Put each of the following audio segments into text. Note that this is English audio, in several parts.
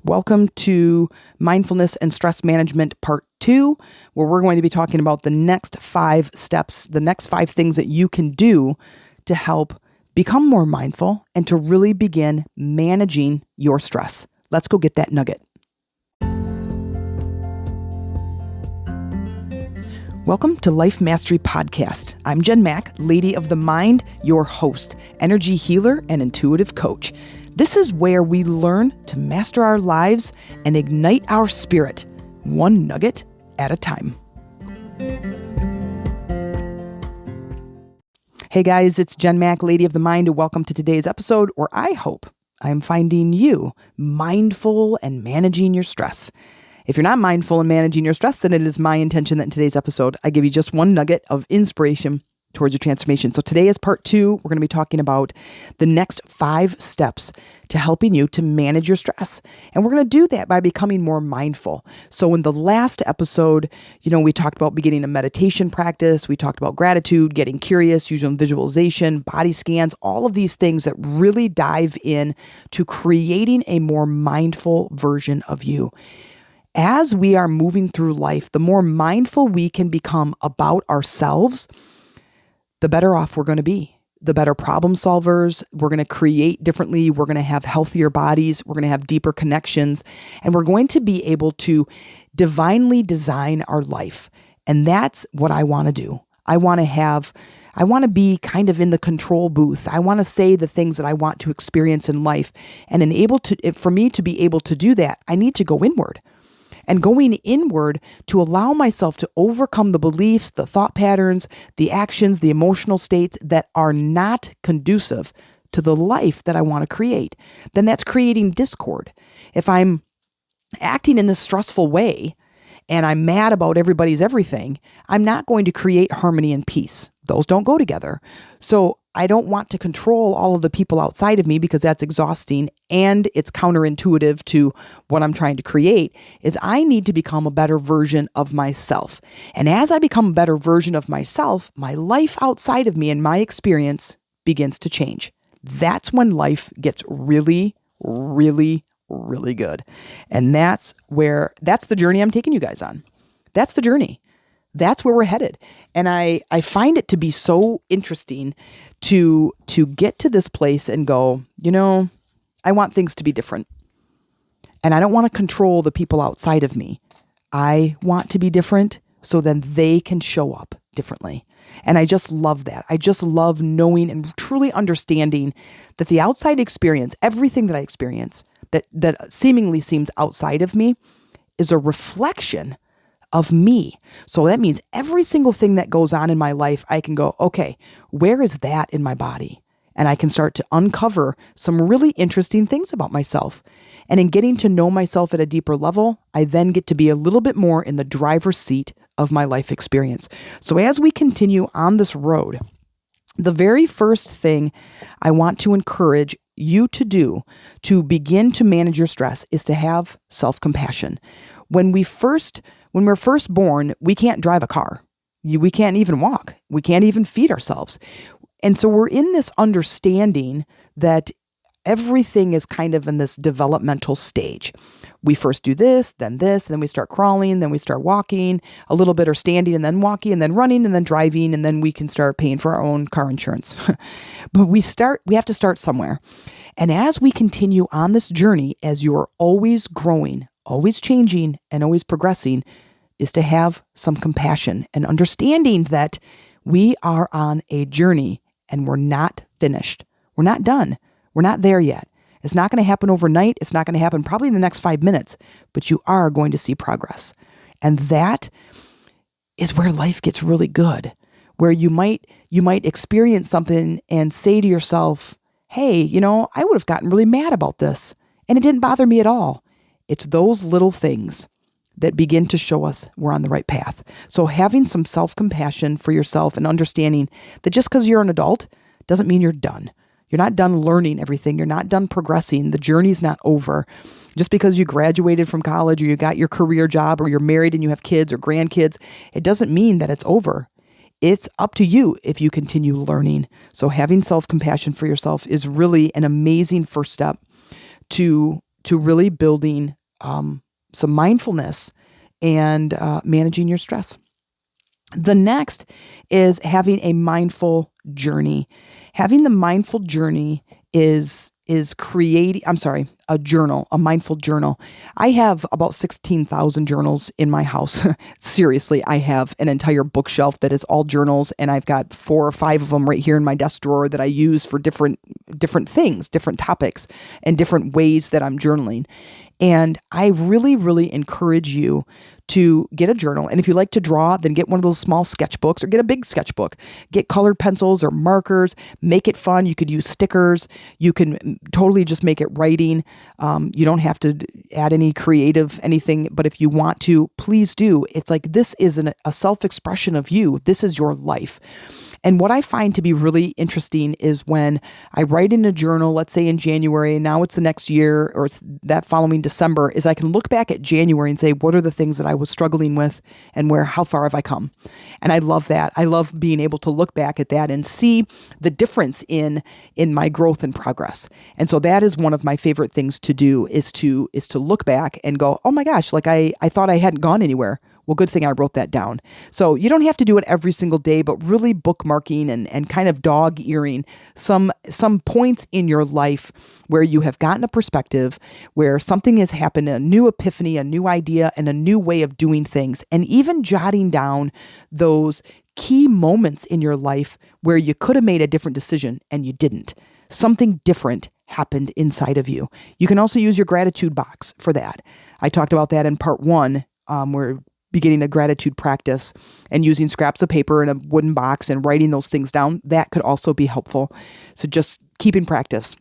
Welcome to Mindfulness and Stress Management Part 2, where we're going to be talking about the next 5 steps, the next 5 things that you can do to help become more mindful and to really begin managing your stress. Let's go get that nugget. Welcome to Life Mastery Podcast. I'm Jen Mack, Lady of the Mind, your host, energy healer, and intuitive coach. This is where we learn to master our lives and ignite our spirit, one nugget at a time. Hey guys, it's Jen Mack, Lady of the Mind, and welcome to today's episode where I hope I'm finding you mindful and managing your stress. If you're not mindful and managing your stress, then it is my intention that in today's episode, I give you just one nugget of inspiration towards your transformation. So today is part 2. We're going to be talking about the next 5 steps to helping you to manage your stress. And we're going to do that by becoming more mindful. So in the last episode, we talked about beginning a meditation practice. We talked about gratitude, getting curious, using visualization, body scans, all of these things that really dive in to creating a more mindful version of you. As we are moving through life, the more mindful we can become about ourselves, the better off we're going to be. The better problem solvers, we're going to create differently, we're going to have healthier bodies, we're going to have deeper connections, and we're going to be able to divinely design our life. And that's what I want to do. I want to be kind of in the control booth. I want to say the things that I want to experience in life. And for me to be able to do that, I need to go inward. And going inward to allow myself to overcome the beliefs, the thought patterns, the actions, the emotional states that are not conducive to the life that I want to create, then that's creating discord. If I'm acting in this stressful way and I'm mad about everybody's everything, I'm not going to create harmony and peace. Those don't go together. So I don't want to control all of the people outside of me because that's exhausting and it's counterintuitive to what I'm trying to create. Is I need to become a better version of myself. And as I become a better version of myself, my life outside of me and my experience begins to change. That's when life gets really, really, really good. And that's the journey I'm taking you guys on. That's the journey. That's where we're headed. And I find it to be so interesting to get to this place and go, I want things to be different. And I don't want to control the people outside of me. I want to be different so then they can show up differently. And I just love that. I just love knowing and truly understanding that the outside experience, everything that I experience that seemingly seems outside of me is a reflection of me. So that means every single thing that goes on in my life, I can go, okay, where is that in my body? And I can start to uncover some really interesting things about myself. And in getting to know myself at a deeper level, I then get to be a little bit more in the driver's seat of my life experience. So as we continue on this road, the very first thing I want to encourage you to do to begin to manage your stress is to have self-compassion. When we're first born, we can't drive a car. We can't even walk. We can't even feed ourselves. And so we're in this understanding that everything is kind of in this developmental stage. We first do this, and then we start crawling, then we start walking a little bit or standing and then walking and then running and then driving, and then we can start paying for our own car insurance. But we have to start somewhere. And as we continue on this journey, as you're always growing, always changing, and always progressing, is to have some compassion and understanding that we are on a journey and we're not finished. We're not done. We're not there yet. It's not going to happen overnight. It's not going to happen probably in the next 5 minutes, but you are going to see progress. And that is where life gets really good, where you might experience something and say to yourself, hey, I would have gotten really mad about this and it didn't bother me at all. It's those little things that begin to show us we're on the right path. So having some self-compassion for yourself and understanding that just because you're an adult doesn't mean you're done. You're not done learning everything. You're not done progressing. The journey's not over. Just because you graduated from college or you got your career job or you're married and you have kids or grandkids, it doesn't mean that it's over. It's up to you if you continue learning. So having self-compassion for yourself is really an amazing first step to to really building some mindfulness and managing your stress. The next is having a mindful journey. Having the mindful journey is creating, a journal, a mindful journal. I have about 16,000 journals in my house. Seriously, I have an entire bookshelf that is all journals, and I've got 4 or 5 of them right here in my desk drawer that I use for different things, different topics, and different ways that I'm journaling. And I really, really encourage you to get a journal. And if you like to draw, then get one of those small sketchbooks or get a big sketchbook. Get colored pencils or markers. Make it fun. You could use stickers. You can totally just make it writing. You don't have to add any creative anything, but if you want to, please do. It's like this is a self-expression of you. This is your life. And what I find to be really interesting is when I write in a journal, let's say in January, and now it's the next year or it's that following December, is I can look back at January and say, what are the things that I was struggling with and how far have I come? And I love that. I love being able to look back at that and see the difference in my growth and progress. And so that is one of my favorite things to do is to look back and go, oh my gosh, like I thought I hadn't gone anywhere. Well, good thing I wrote that down. So you don't have to do it every single day, but really bookmarking and kind of dog-earing some points in your life where you have gotten a perspective, where something has happened, a new epiphany, a new idea, and a new way of doing things. And even jotting down those key moments in your life where you could have made a different decision and you didn't. Something different happened inside of you. You can also use your gratitude box for that. I talked about that in part 1, where beginning a gratitude practice and using scraps of paper in a wooden box and writing those things down, that could also be helpful. So just keeping practice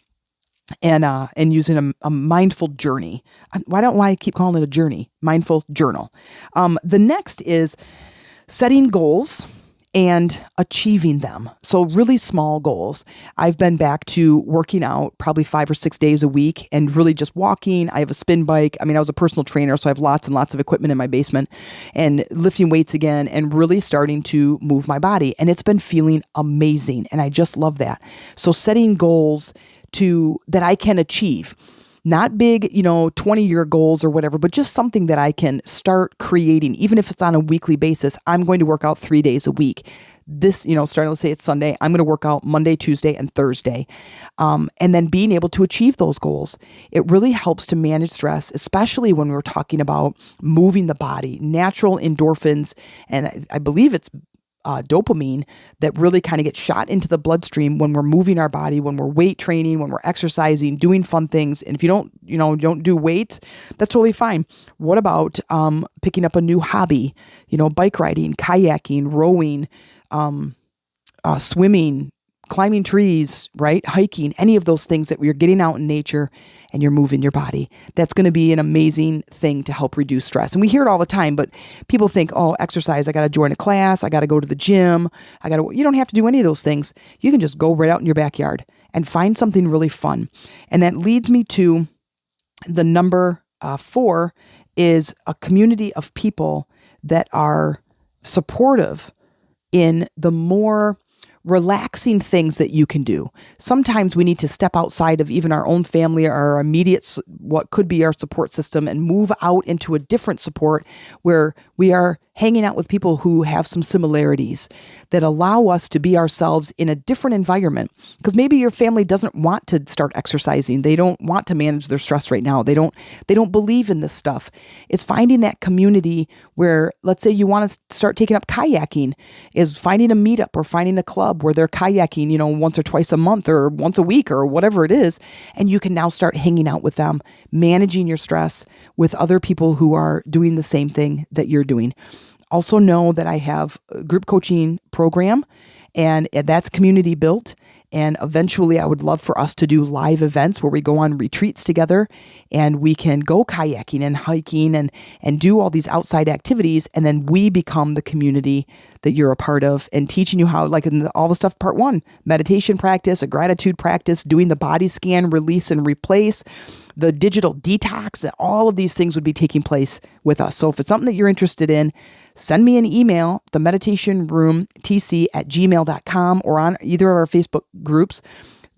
and using a mindful journey. Why don't I keep calling it a journey? Mindful journal. The next is setting goals and achieving them. So really small goals. I've been back to working out probably 5 or 6 days a week and really just walking. I have a spin bike. I was a personal trainer, so I have lots and lots of equipment in my basement and lifting weights again and really starting to move my body. And it's been feeling amazing. And I just love that. So setting goals that I can achieve. Not big, 20-year goals or whatever, but just something that I can start creating, even if it's on a weekly basis. I'm going to work out 3 days a week. This, starting, let's say it's Sunday, I'm going to work out Monday, Tuesday, and Thursday. And then being able to achieve those goals. It really helps to manage stress, especially when we're talking about moving the body, natural endorphins. And I believe it's dopamine that really kind of gets shot into the bloodstream when we're moving our body, when we're weight training, when we're exercising, doing fun things. And if you don't do weights, that's totally fine. What about picking up a new hobby? Bike riding, kayaking, rowing, swimming, climbing trees, right? Hiking, any of those things that you're getting out in nature and you're moving your body. That's going to be an amazing thing to help reduce stress. And we hear it all the time, but people think, oh, exercise, I got to join a class. I got to go to the gym. You don't have to do any of those things. You can just go right out in your backyard and find something really fun. And that leads me to the number 4 is a community of people that are supportive in the more relaxing things that you can do. Sometimes we need to step outside of even our own family or our immediate, what could be our support system, and move out into a different support where we are hanging out with people who have some similarities that allow us to be ourselves in a different environment. Because maybe your family doesn't want to start exercising. They don't want to manage their stress right now. They don't believe in this stuff. It's finding that community where, let's say you want to start taking up kayaking, is finding a meetup or finding a club where they're kayaking, once or twice a month or once a week or whatever it is. And you can now start hanging out with them, managing your stress with other people who are doing the same thing that you're doing. Also know that I have a group coaching program, and that's community built. And eventually I would love for us to do live events where we go on retreats together and we can go kayaking and hiking and do all these outside activities. And then we become the community that you're a part of, and teaching you how, like in all the stuff, part 1, meditation practice, a gratitude practice, doing the body scan, release and replace, the digital detox, and all of these things would be taking place with us. So if it's something that you're interested in, send me an email, themeditationroomtc@gmail.com, or on either of our Facebook groups,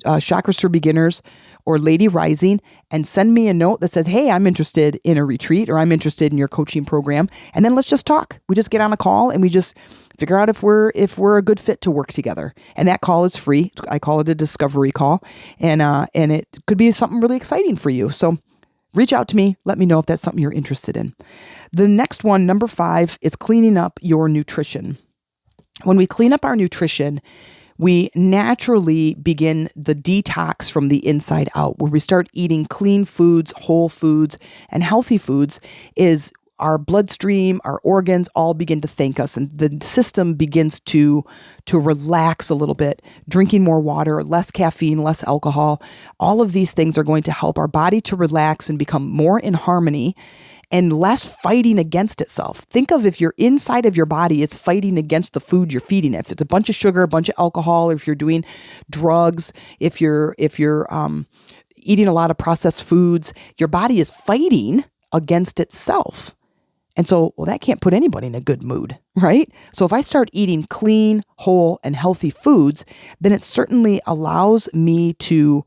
Chakras for Beginners, or Lady Rising and send me a note that says, hey, I'm interested in a retreat or I'm interested in your coaching program. And then let's just talk. We just get on a call and we just figure out if we're a good fit to work together. And that call is free. I call it a discovery call. And it could be something really exciting for you. So reach out to me. Let me know if that's something you're interested in. The next one, number 5, is cleaning up your nutrition. When we clean up our nutrition, we naturally begin the detox from the inside out, where we start eating clean foods, whole foods, and healthy foods. Is our bloodstream, our organs all begin to thank us, and the system begins to relax a little bit. Drinking more water, less caffeine, less alcohol. All of these things are going to help our body to relax and become more in harmony and less fighting against itself. Think of if your inside of your body is fighting against the food you're feeding it. If it's a bunch of sugar, a bunch of alcohol, or if you're doing drugs, if you're eating a lot of processed foods, your body is fighting against itself. And so, that can't put anybody in a good mood, right? So if I start eating clean, whole, and healthy foods, then it certainly allows me to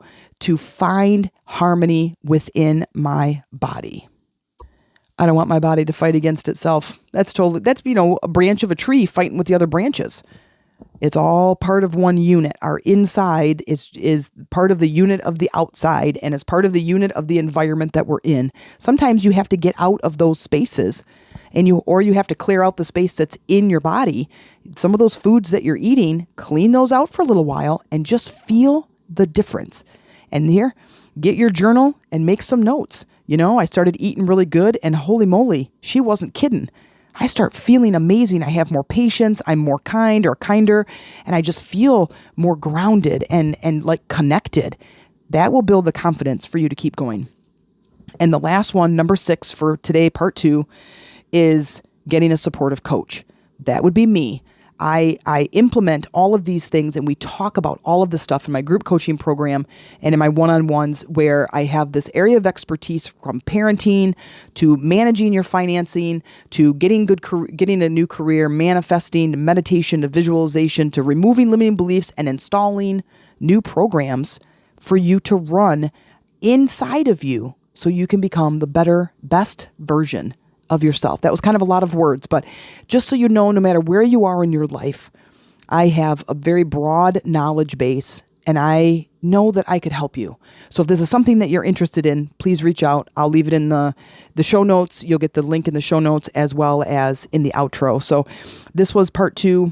find harmony within my body. I don't want my body to fight against itself. That's a branch of a tree fighting with the other branches. It's all part of one unit. Our inside is part of the unit of the outside, and it's part of the unit of the environment that we're in. Sometimes you have to get out of those spaces, or you have to clear out the space that's in your body. Some of those foods that you're eating, clean those out for a little while and just feel the difference. And here, get your journal and make some notes. I started eating really good, and holy moly, she wasn't kidding. I start feeling amazing. I have more patience. I'm more kind or kinder, and I just feel more grounded and like connected. That will build the confidence for you to keep going. And the last one, number 6 for today, part 2, is getting a supportive coach. That would be me. I implement all of these things, and we talk about all of this stuff in my group coaching program and in my one-on-ones, where I have this area of expertise from parenting to managing your financing to getting a new career, manifesting, to meditation, to visualization, to removing limiting beliefs and installing new programs for you to run inside of you so you can become the best version of yourself. That was kind of a lot of words, but just so you know, no matter where you are in your life, I have a very broad knowledge base, and I know that I could help you. So if this is something that you're interested in, please reach out. I'll leave it in the show notes. You'll get the link in the show notes as well as in the outro. So this was part 2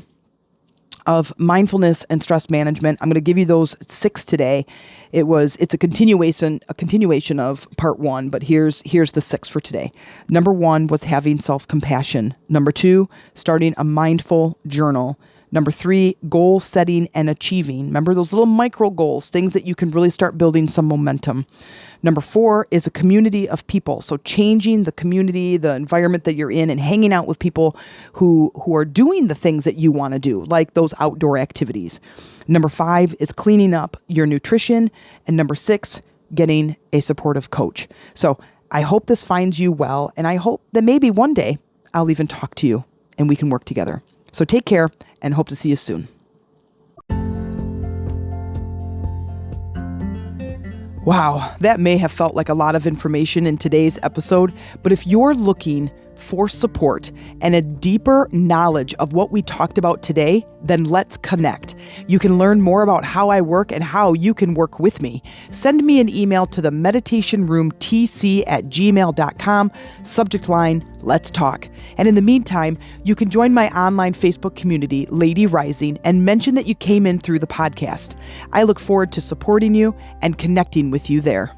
of mindfulness and stress management. I'm going to give you those 6 today. It's a continuation of part 1, but here's the 6 for today. Number 1 was having self-compassion. Number 2, starting a mindful journal. Number 3, goal setting and achieving. Remember those little micro goals, things that you can really start building some momentum. Number 4 is a community of people. So changing the community, the environment that you're in, and hanging out with people who are doing the things that you want to do, like those outdoor activities. Number 5 is cleaning up your nutrition. And number 6, getting a supportive coach. So I hope this finds you well, and I hope that maybe one day I'll even talk to you and we can work together. So take care, and hope to see you soon. Wow, that may have felt like a lot of information in today's episode, but if you're looking for support and a deeper knowledge of what we talked about today, then let's connect. You can learn more about how I work and how you can work with me. Send me an email to the meditationroomtc@gmail.com, subject line, let's talk. And in the meantime, you can join my online Facebook community, Lady Rising, and mention that you came in through the podcast. I look forward to supporting you and connecting with you there.